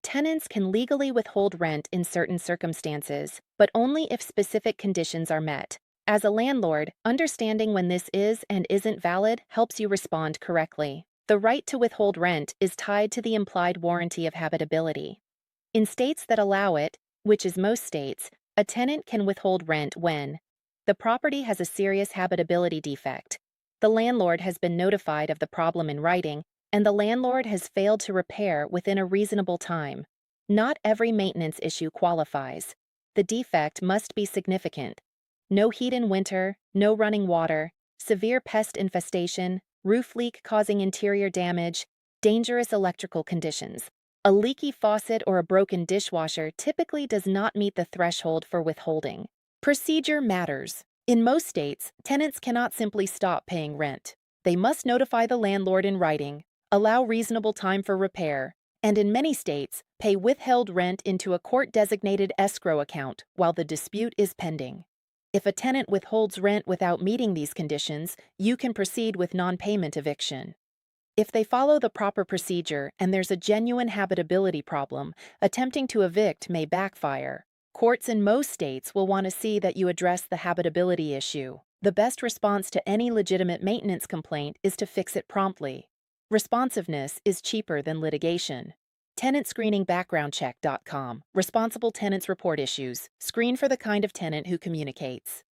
Tenants can legally withhold rent in certain circumstances, but only if specific conditions are met. As a landlord, understanding when this is and isn't valid helps you respond correctly. The right to withhold rent is tied to the implied warranty of habitability. In states that allow it, which is most states, a tenant can withhold rent when the property has a serious habitability defect, the landlord has been notified of the problem in writing, and the landlord has failed to repair within a reasonable time. Not every maintenance issue qualifies. The defect must be significant. No heat in winter, no running water, severe pest infestation, roof leak causing interior damage, dangerous electrical conditions. A leaky faucet or a broken dishwasher typically does not meet the threshold for withholding. Procedure matters. In most states, tenants cannot simply stop paying rent. They must notify the landlord in writing, allow reasonable time for repair, and in many states, pay withheld rent into a court-designated escrow account while the dispute is pending. If a tenant withholds rent without meeting these conditions, you can proceed with non-payment eviction. If they follow the proper procedure and there's a genuine habitability problem, attempting to evict may backfire. Courts in most states will want to see that you address the habitability issue. The best response to any legitimate maintenance complaint is to fix it promptly. Responsiveness is cheaper than litigation. TenantScreeningBackgroundCheck.com. Responsible tenants report issues. Screen for the kind of tenant who communicates.